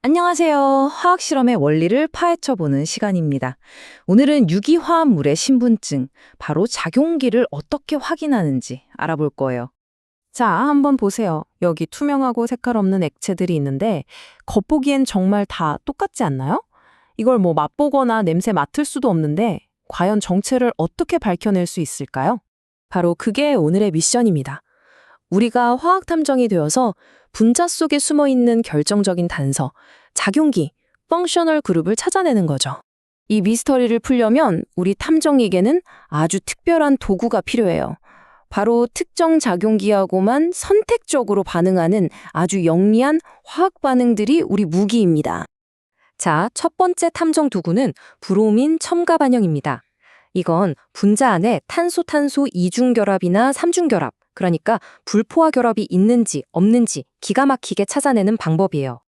안녕하세요. 화학실험의 원리를 파헤쳐보는 시간입니다. 오늘은 유기화합물의 신분증, 바로 작용기를 어떻게 확인하는지 알아볼 거예요. 자, 한번 보세요. 여기 투명하고 색깔 없는 액체들이 있는데 겉보기엔 정말 다 똑같지 않나요? 이걸 뭐 맛보거나 냄새 맡을 수도 없는데 과연 정체를 어떻게 밝혀낼 수 있을까요? 바로 그게 오늘의 미션입니다. 우리가 화학 탐정이 되어서 분자 속에 숨어 있는 결정적인 단서, 작용기, 펑셔널 그룹을 찾아내는 거죠. 이 미스터리를 풀려면 우리 탐정에게는 아주 특별한 도구가 필요해요. 바로 특정 작용기하고만 선택적으로 반응하는 아주 영리한 화학 반응들이 우리 무기입니다. 자, 첫 번째 탐정 도구는 브로민 첨가 반영입니다. 이건 분자 안에 탄소-탄소 이중결합이나 삼중결합, 그러니까 불포화 결합이 있는지 없는지 기가 막히게 찾아내는 방법이에요.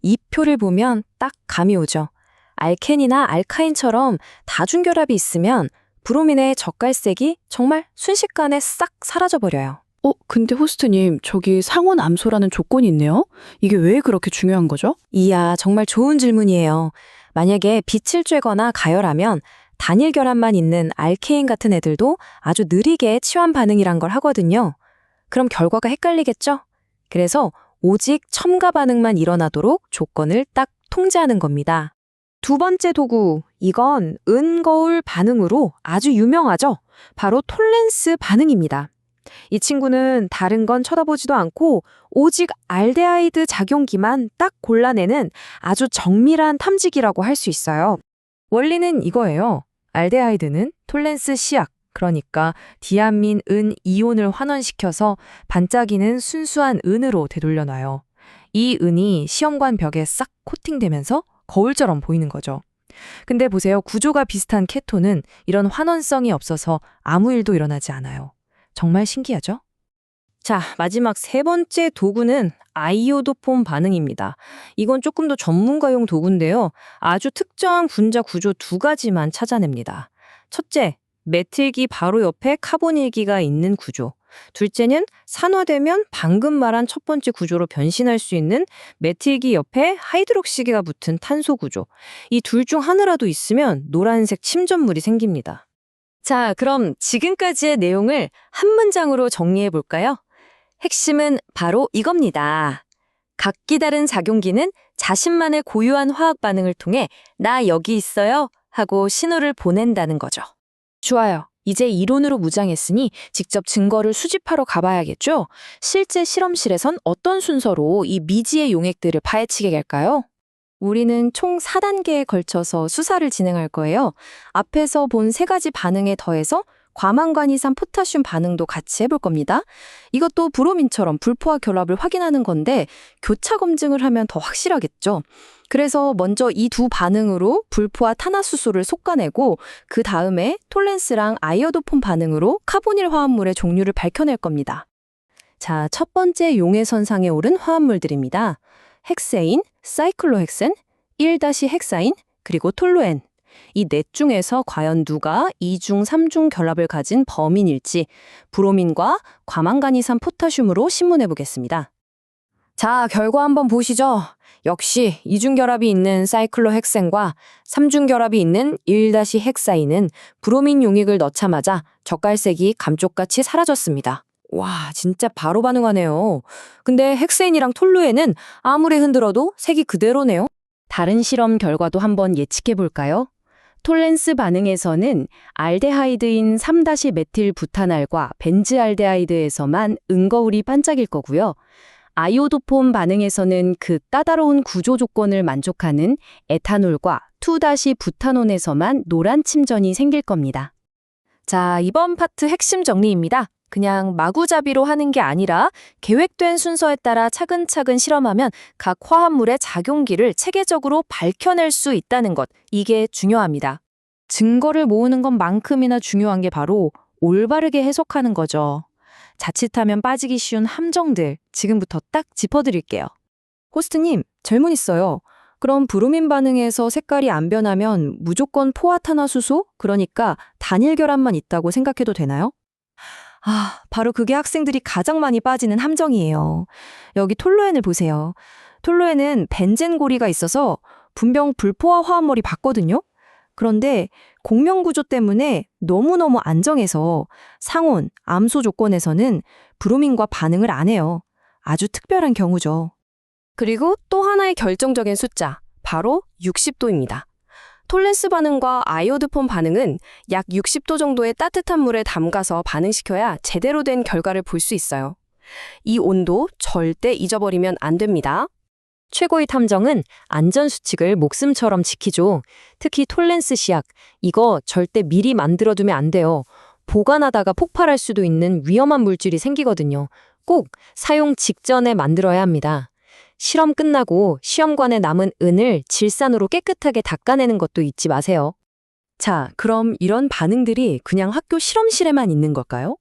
이 표를 보면 딱 감이 오죠. 알켄이나 알카인처럼 다중결합이 있으면 브로민의 젓갈색이 정말 순식간에 싹 사라져버려요. 근데 호스트님, 저기 상온암소라는 조건이 있네요? 이게 왜 그렇게 중요한 거죠? 이야, 정말 좋은 질문이에요. 만약에 빛을 쬐거나 가열하면 단일 결합만 있는 알케인 같은 애들도 아주 느리게 치환 반응이란 걸 하거든요. 그럼 결과가 헷갈리겠죠? 그래서 오직 첨가 반응만 일어나도록 조건을 딱 통제하는 겁니다. 두 번째 도구, 이건 은거울 반응으로 아주 유명하죠? 바로 톨렌스 반응입니다. 이 친구는 다른 건 쳐다보지도 않고 오직 알데하이드 작용기만 딱 골라내는 아주 정밀한 탐지기라고 할 수 있어요. 원리는 이거예요. 알데하이드는 톨렌스 시약, 그러니까 디아민 은 이온을 환원시켜서 반짝이는 순수한 은으로 되돌려놔요. 이 은이 시험관 벽에 싹 코팅되면서 거울처럼 보이는 거죠. 근데 보세요. 구조가 비슷한 케톤은 이런 환원성이 없어서 아무 일도 일어나지 않아요. 정말 신기하죠? 자, 마지막 세 번째 도구는 아이오도폼 반응입니다. 이건 조금 더 전문가용 도구인데요. 아주 특정한 분자 구조 두 가지만 찾아냅니다. 첫째, 메틸기 바로 옆에 카본일기가 있는 구조. 둘째는 산화되면 방금 말한 첫 번째 구조로 변신할 수 있는 메틸기 옆에 하이드록시계가 붙은 탄소 구조. 이 둘 중 하나라도 있으면 노란색 침전물이 생깁니다. 자, 그럼 지금까지의 내용을 한 문장으로 정리해 볼까요? 핵심은 바로 이겁니다. 각기 다른 작용기는 자신만의 고유한 화학 반응을 통해 나 여기 있어요 하고 신호를 보낸다는 거죠. 좋아요. 이제 이론으로 무장했으니 직접 증거를 수집하러 가봐야겠죠? 실제 실험실에선 어떤 순서로 이 미지의 용액들을 파헤치게 할까요? 우리는 총 4단계에 걸쳐서 수사를 진행할 거예요. 앞에서 본 세 가지 반응에 더해서 과망간이산 포타슘 반응도 같이 해볼 겁니다. 이것도 브로민처럼 불포화 결합을 확인하는 건데 교차 검증을 하면 더 확실하겠죠. 그래서 먼저 이 두 반응으로 불포화 탄화수소를 솎아내고 그 다음에 톨렌스랑 아이오도폼 반응으로 카보닐 화합물의 종류를 밝혀낼 겁니다. 자, 첫 번째 용해선상에 오른 화합물들입니다. 헥세인, 사이클로헥센, 1-헥사인, 그리고 톨루엔. 이 넷 중에서 과연 누가 2중, 3중 결합을 가진 범인일지 브로민과 과망간이산 포타슘으로 신문해 보겠습니다. 자, 결과 한번 보시죠. 역시 2중 결합이 있는 사이클로헥센과 3중 결합이 있는 1-헥사인은 브로민 용액을 넣자마자 젓갈색이 감쪽같이 사라졌습니다. 와, 진짜 바로 반응하네요. 근데 헥세인이랑 톨루엔은 아무리 흔들어도 색이 그대로네요. 다른 실험 결과도 한번 예측해 볼까요? 톨렌스 반응에서는 알데하이드인 3-메틸부타날과 벤즈알데하이드에서만 은거울이 반짝일 거고요. 아이오도폼 반응에서는 그 까다로운 구조 조건을 만족하는 에탄올과 2-부타논에서만 노란 침전이 생길 겁니다. 자, 이번 파트 핵심 정리입니다. 그냥 마구잡이로 하는 게 아니라 계획된 순서에 따라 차근차근 실험하면 각 화합물의 작용기를 체계적으로 밝혀낼 수 있다는 것, 이게 중요합니다. 증거를 모으는 것만큼이나 중요한 게 바로 올바르게 해석하는 거죠. 자칫하면 빠지기 쉬운 함정들 지금부터 딱 짚어드릴게요. 호스트님, 질문 있어요. 그럼 브로민 반응에서 색깔이 안 변하면 무조건 포화탄화수소? 그러니까 단일 결합만 있다고 생각해도 되나요? 바로 그게 학생들이 가장 많이 빠지는 함정이에요. 여기 톨루엔을 보세요. 톨로에는 벤젠고리가 있어서 분명 불포화 화합물이 봤거든요. 그런데 공명 구조 때문에 너무너무 안정해서 상온, 암소 조건에서는 브로민과 반응을 안 해요. 아주 특별한 경우죠. 그리고 또 하나의 결정적인 숫자, 바로 60도입니다. 톨렌스 반응과 아이오드폼 반응은 약 60도 정도의 따뜻한 물에 담가서 반응시켜야 제대로 된 결과를 볼 수 있어요. 이 온도 절대 잊어버리면 안 됩니다. 최고의 탐정은 안전수칙을 목숨처럼 지키죠. 특히 톨렌스 시약, 이거 절대 미리 만들어두면 안 돼요. 보관하다가 폭발할 수도 있는 위험한 물질이 생기거든요. 꼭 사용 직전에 만들어야 합니다. 실험 끝나고 시험관에 남은 은을 질산으로 깨끗하게 닦아내는 것도 잊지 마세요. 자, 그럼 이런 반응들이 그냥 학교 실험실에만 있는 걸까요?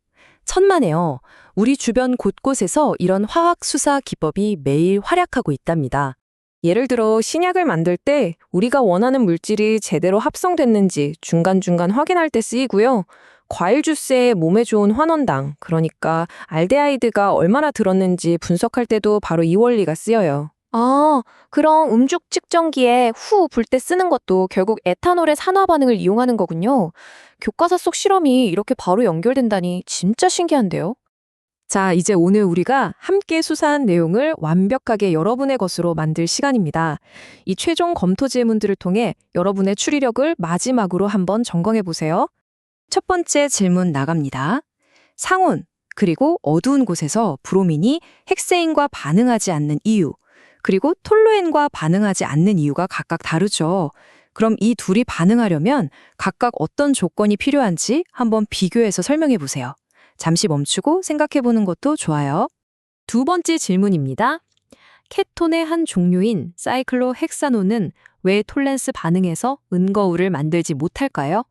천만에요. 우리 주변 곳곳에서 이런 화학 수사 기법이 매일 활약하고 있답니다. 예를 들어 신약을 만들 때 우리가 원하는 물질이 제대로 합성됐는지 중간중간 확인할 때 쓰이고요. 과일 주스에 몸에 좋은 환원당, 그러니까 알데하이드가 얼마나 들었는지 분석할 때도 바로 이 원리가 쓰여요. 아, 그럼 음죽 측정기에 후 불 때 쓰는 것도 결국 에탄올의 산화 반응을 이용하는 거군요. 교과서 속 실험이 이렇게 바로 연결된다니 진짜 신기한데요? 자, 이제 오늘 우리가 함께 수사한 내용을 완벽하게 여러분의 것으로 만들 시간입니다. 이 최종 검토 질문들을 통해 여러분의 추리력을 마지막으로 한번 점검해 보세요. 첫 번째 질문 나갑니다. 상온, 그리고 어두운 곳에서 브로민이 헥세인과 반응하지 않는 이유, 그리고 톨루엔과 반응하지 않는 이유가 각각 다르죠. 그럼 이 둘이 반응하려면 각각 어떤 조건이 필요한지 한번 비교해서 설명해 보세요. 잠시 멈추고 생각해 보는 것도 좋아요. 두 번째 질문입니다. 케톤의 한 종류인 사이클로헥사논은 왜 톨렌스 반응에서 은거울을 만들지 못할까요?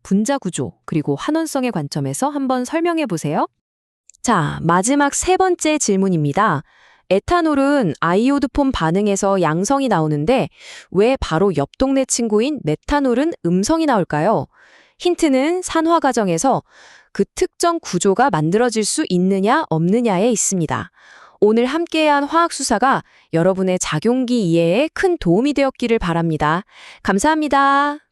분자 구조, 그리고 환원성의 관점에서 한번 설명해 보세요. 자, 마지막 세 번째 질문입니다. 에탄올은 아이오드폼 반응에서 양성이 나오는데 왜 바로 옆 동네 친구인 메탄올은 음성이 나올까요? 힌트는 산화 과정에서 그 특정 구조가 만들어질 수 있느냐 없느냐에 있습니다. 오늘 함께한 화학 수사가 여러분의 작용기 이해에 큰 도움이 되었기를 바랍니다. 감사합니다.